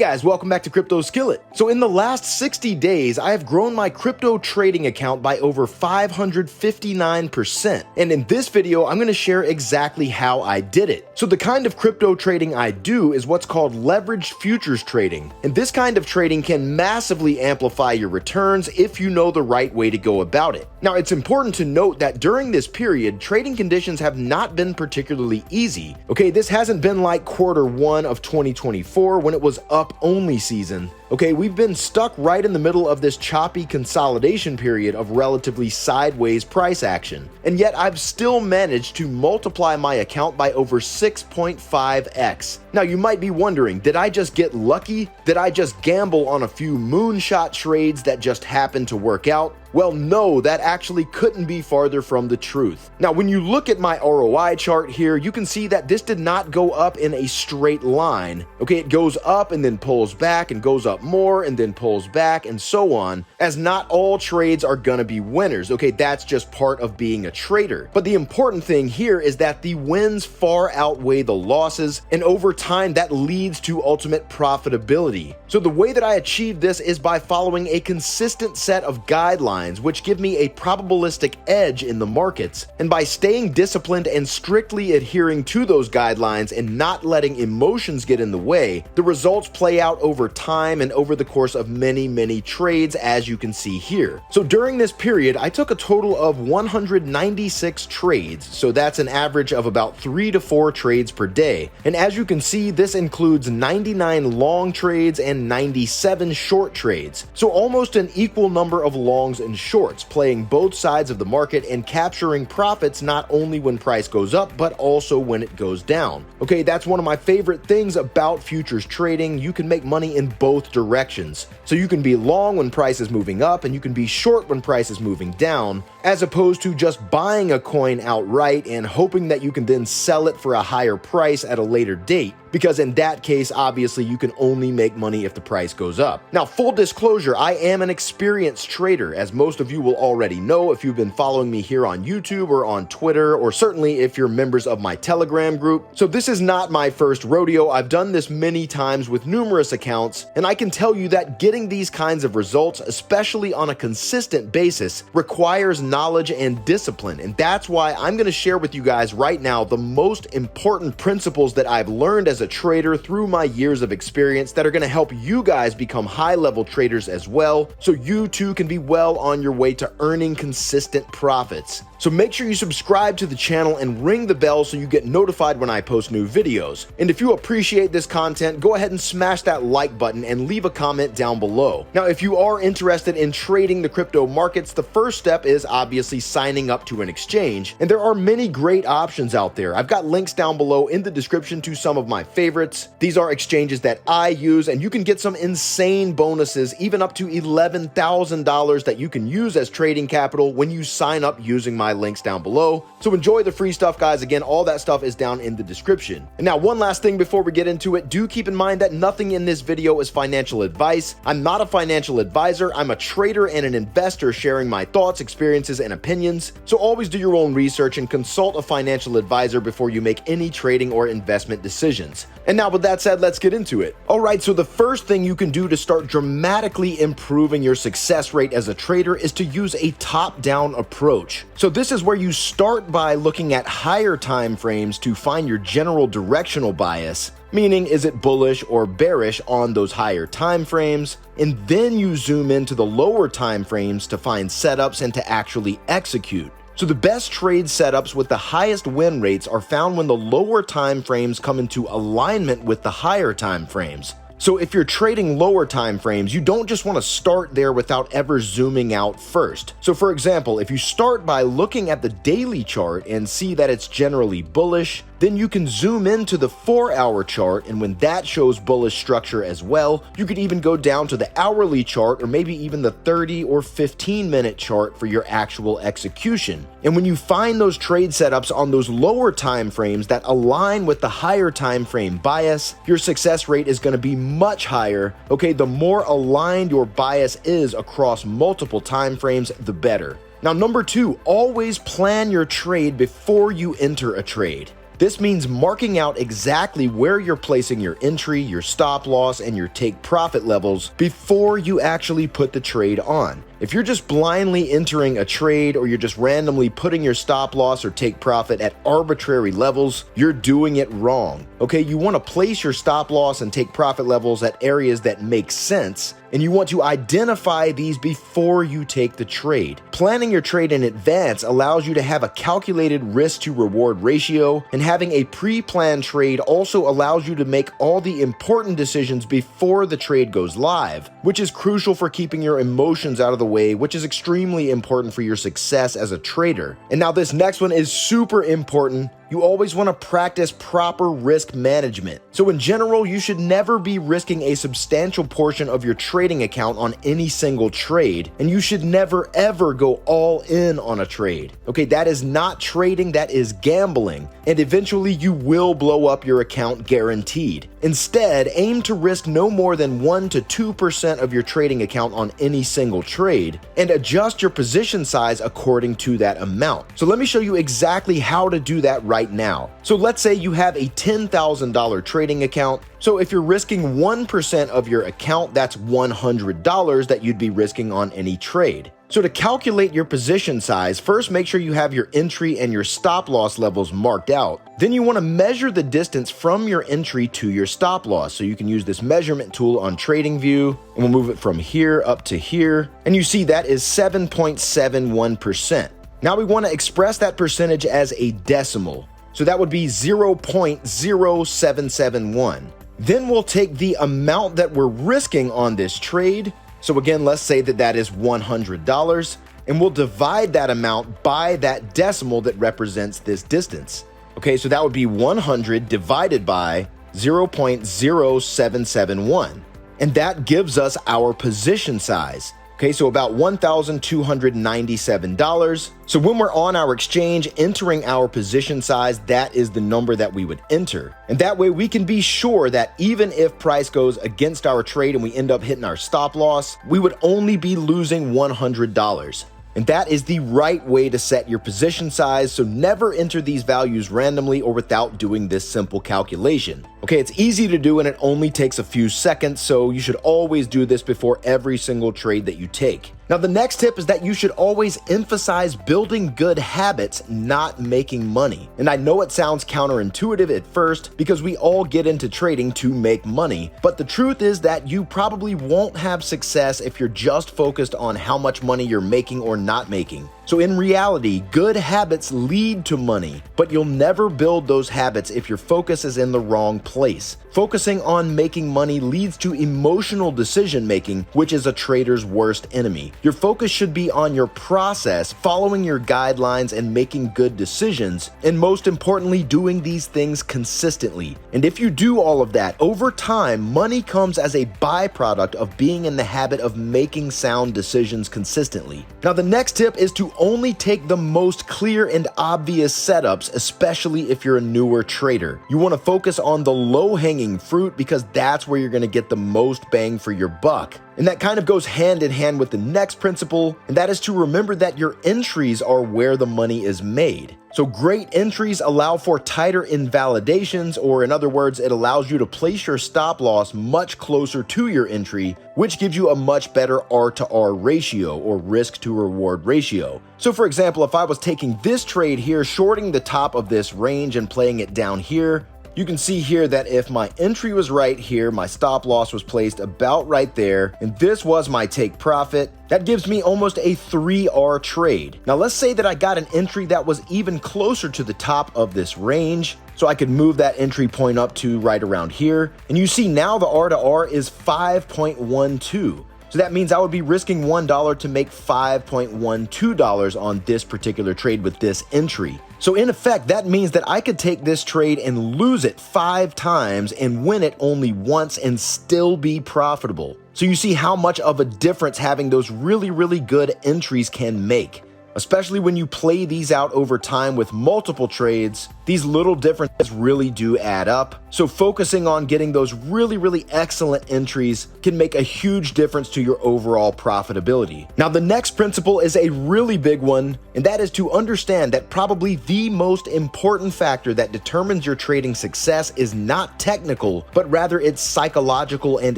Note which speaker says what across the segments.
Speaker 1: guys, welcome back to Crypto Skillet. So in the last 60 days, I have grown my crypto trading account by over 559%. And in this video, I'm going to share exactly how I did it. So the kind of crypto trading I do is what's called leveraged futures trading. And this kind of trading can massively amplify your returns if you know the right way to go about it. Now, it's important to note that during this period, trading conditions have not been particularly easy. Okay, this hasn't been like Q1 of 2024 when it was up-only season. Okay, we've been stuck right in the middle of this choppy consolidation period of relatively sideways price action. And yet I've still managed to multiply my account by over 6.5x. Now you might be wondering, did I just get lucky? Did I just gamble on a few moonshot trades that just happened to work out? Well, no, that actually couldn't be farther from the truth. Now, when you look at my ROI chart here, you can see that this did not go up in a straight line. Okay, it goes up and then pulls back and goes up more and then pulls back and so on, as not all trades are gonna be winners. Okay, that's just part of being a trader. But the important thing here is that the wins far outweigh the losses, and over time that leads to ultimate profitability. So the way that I achieve this is by following a consistent set of guidelines which give me a probabilistic edge in the markets, and by staying disciplined and strictly adhering to those guidelines and not letting emotions get in the way, the results play out over time and over the course of many trades, as you can see here. So during this period, I took a total of 196 trades, so that's an average of about 3 to 4 trades per day. And as you can see, this includes 99 long trades and 97 short trades, so almost an equal number of longs and shorts, playing both sides of the market and capturing profits not only when price goes up, but also when it goes down. Okay, that's one of my favorite things about futures trading. You can make money in both directions. So you can be long when price is moving up, and you can be short when price is moving down, as opposed to just buying a coin outright and hoping that you can then sell it for a higher price at a later date, because in that case, obviously, you can only make money if the price goes up. Now, full disclosure, I am an experienced trader, as most of you will already know if you've been following me here on YouTube or on Twitter, or certainly if you're members of my Telegram group. So this is not my first rodeo. I've done this many times with numerous accounts, and I can tell you that getting these kinds of results, especially on a consistent basis, requires knowledge and discipline. And that's why I'm going to share with you guys right now the most important principles that I've learned as a trader through my years of experience that are going to help you guys become high-level traders as well, so you too can be well on your way to earning consistent profits. So make sure you subscribe to the channel and ring the bell so you get notified when I post new videos. And if you appreciate this content, go ahead and smash that like button and leave a comment down below. Now, if you are interested in trading the crypto markets, the first step is obviously signing up to an exchange. And there are many great options out there. I've got links down below in the description to some of my favorites. These are exchanges that I use, and you can get some insane bonuses, even up to $11,000 that you can use as trading capital when you sign up using my links down below. So enjoy the free stuff, guys. Again, all that stuff is down in the description. And now, one last thing before we get into it, do keep in mind that nothing in this video is financial advice. I'm not a financial advisor. I'm a trader and an investor sharing my thoughts, experiences, and opinions. So always do your own research and consult a financial advisor before you make any trading or investment decisions. And now, with that said, let's get into it. All right, so the first thing you can do to start dramatically improving your success rate as a trader is to use a top-down approach. So this is where you start by looking at higher time frames to find your general directional bias, meaning is it bullish or bearish on those higher time frames, and then you zoom into the lower time frames to find setups and to actually execute. So the best trade setups with the highest win rates are found when the lower time frames come into alignment with the higher time frames. So if you're trading lower time frames, you don't just want to start there without ever zooming out first. So for example, if you start by looking at the daily chart and see that it's generally bullish, then you can zoom into the 4-hour chart, and when that shows bullish structure as well, you could even go down to the hourly chart or maybe even the 30 or 15-minute chart for your actual execution. And when you find those trade setups on those lower time frames that align with the higher time frame bias, your success rate is going to be much higher. Okay, the more aligned your bias is across multiple time frames, the better. Now, number 2, always plan your trade before you enter a trade. This means marking out exactly where you're placing your entry, your stop loss, and your take profit levels before you actually put the trade on. If you're just blindly entering a trade or you're just randomly putting your stop loss or take profit at arbitrary levels, you're doing it wrong. Okay, you want to place your stop loss and take profit levels at areas that make sense, and you want to identify these before you take the trade. Planning your trade in advance allows you to have a calculated risk to reward ratio, and having a pre-planned trade also allows you to make all the important decisions before the trade goes live, which is crucial for keeping your emotions out of the way, which is extremely important for your success as a trader. And now this next one is super important. You always want to practice proper risk management. So in general, you should never be risking a substantial portion of your trading account on any single trade, and you should never ever go all in on a trade. Okay, that is not trading, that is gambling, and eventually you will blow up your account guaranteed. Instead, aim to risk no more than 1 to 2% of your trading account on any single trade, and adjust your position size according to that amount. So let me show you exactly how to do that right now. So let's say you have a $10,000 trading account. So if you're risking 1% of your account, that's $100 that you'd be risking on any trade. So to calculate your position size, first make sure you have your entry and your stop loss levels marked out. Then you want to measure the distance from your entry to your stop loss. So you can use this measurement tool on TradingView, and we'll move it from here up to here. And you see that is 7.71%. Now we want to express that percentage as a decimal. So that would be 0.0771. Then we'll take the amount that we're risking on this trade. So again, let's say that that is $100, and we'll divide that amount by that decimal that represents this distance. Okay, so that would be 100 divided by 0.0771, and that gives us our position size. Okay, so about $1,297. So when we're on our exchange entering our position size, that is the number that we would enter. And that way we can be sure that even if price goes against our trade and we end up hitting our stop loss, we would only be losing $100. And that is the right way to set your position size, so never enter these values randomly or without doing this simple calculation. Okay, it's easy to do and it only takes a few seconds, so you should always do this before every single trade that you take. Now, the next tip is that you should always emphasize building good habits, not making money. And I know it sounds counterintuitive at first because we all get into trading to make money, but the truth is that you probably won't have success if you're just focused on how much money you're making or not making. So in reality, good habits lead to money, but you'll never build those habits if your focus is in the wrong place. Focusing on making money leads to emotional decision making, which is a trader's worst enemy. Your focus should be on your process, following your guidelines and making good decisions, and most importantly, doing these things consistently. And if you do all of that, over time, money comes as a byproduct of being in the habit of making sound decisions consistently. Now, the next tip is to only take the most clear and obvious setups, especially if you're a newer trader. You want to focus on the low-hanging fruit because that's where you're going to get the most bang for your buck. And that kind of goes hand in hand with the next principle, and that is to remember that your entries are where the money is made. So great entries allow for tighter invalidations, or in other words, it allows you to place your stop loss much closer to your entry, which gives you a much better R to R ratio, or risk to reward ratio. So for example, if I was taking this trade here, shorting the top of this range and playing it down here, you can see here that if my entry was right here, my stop loss was placed about right there, and this was my take profit, that gives me almost a 3R trade. Now let's say that I got an entry that was even closer to the top of this range, so I could move that entry point up to right around here, and you see now the R to R is 5.12. So that means I would be risking $1 to make $5.12 on this particular trade with this entry. So in effect, that means that I could take this trade and lose it 5 times and win it only once and still be profitable. So you see how much of a difference having those really good entries can make. Especially when you play these out over time with multiple trades, these little differences really do add up. So focusing on getting those really excellent entries can make a huge difference to your overall profitability. Now, the next principle is a really big one, and that is to understand that probably the most important factor that determines your trading success is not technical, but rather it's psychological and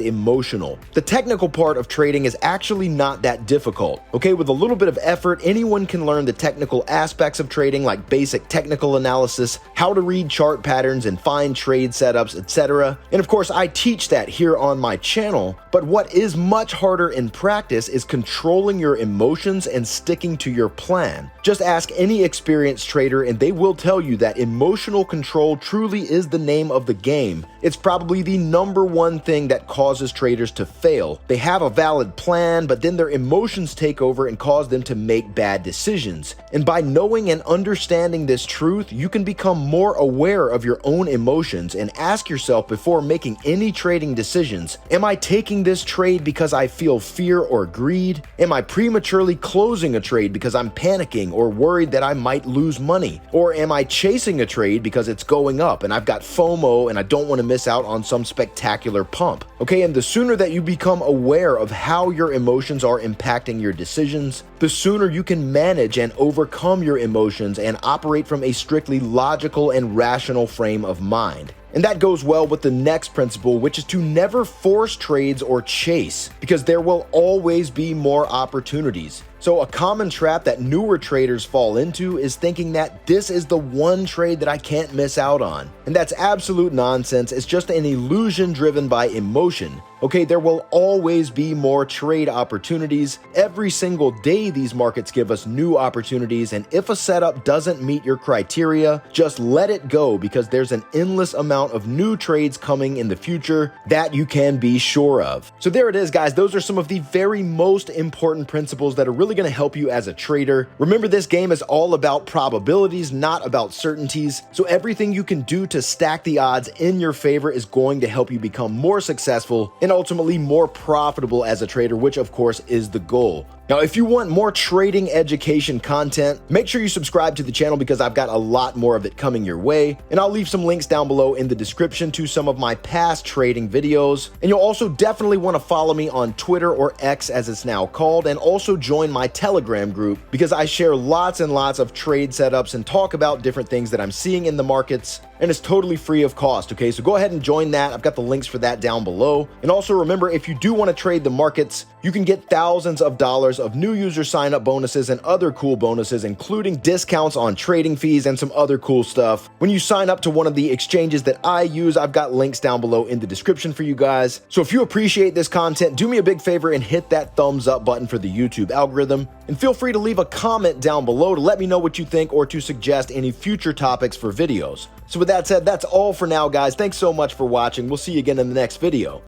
Speaker 1: emotional. The technical part of trading is actually not that difficult. Okay, with a little bit of effort, anyone can learn the technical aspects of trading, like basic technical analysis, how to read chart patterns and find trade setups, etc. And of course, I teach that here on my channel, but what is much harder in practice is controlling your emotions and sticking to your plan. Just ask any experienced trader and they will tell you that emotional control truly is the name of the game. It's probably the #1 thing that causes traders to fail. They have a valid plan, but then their emotions take over and cause them to make bad decisions. And by knowing and understanding this truth, you can become more aware of your own emotions and ask yourself before making any trading decisions, am I taking this trade because I feel fear or greed? Am I prematurely closing a trade because I'm panicking or worried that I might lose money? Or am I chasing a trade because it's going up and I've got FOMO and I don't want to miss out on some spectacular pump? Okay, and the sooner that you become aware of how your emotions are impacting your decisions, the sooner you can manage and overcome your emotions and operate from a strictly logical and rational frame of mind. And that goes well with the next principle, which is to never force trades or chase, because there will always be more opportunities. So a common trap that newer traders fall into is thinking that this is the one trade that I can't miss out on. And that's absolute nonsense. It's just an illusion driven by emotion. Okay, there will always be more trade opportunities. Every single day these markets give us new opportunities, and if a setup doesn't meet your criteria, just let it go, because there's an endless amount of new trades coming in the future that you can be sure of. So there it is, guys. Those are some of the very most important principles that are really going to help you as a trader. Remember, this game is all about probabilities, not about certainties. So everything you can do to stack the odds in your favor is going to help you become more successful and ultimately more profitable as a trader, which of course is the goal. Now, if you want more trading education content, make sure you subscribe to the channel, because I've got a lot more of it coming your way. And I'll leave some links down below in the description to some of my past trading videos. And you'll also definitely want to follow me on Twitter, or X as it's now called, and also join my Telegram group, because I share lots and lots of trade setups and talk about different things that I'm seeing in the markets. And it's totally free of cost, okay? So go ahead and join that. I've got the links for that down below. And also remember, if you do want to trade the markets, you can get thousands of dollars of new user sign-up bonuses and other cool bonuses, including discounts on trading fees and some other cool stuff. When you sign up to one of the exchanges that I use, I've got links down below in the description for you guys. So if you appreciate this content, do me a big favor and hit that thumbs up button for the YouTube algorithm. And feel free to leave a comment down below to let me know what you think, or to suggest any future topics for videos. So with that said, that's all for now, guys. Thanks so much for watching. We'll see you again in the next video.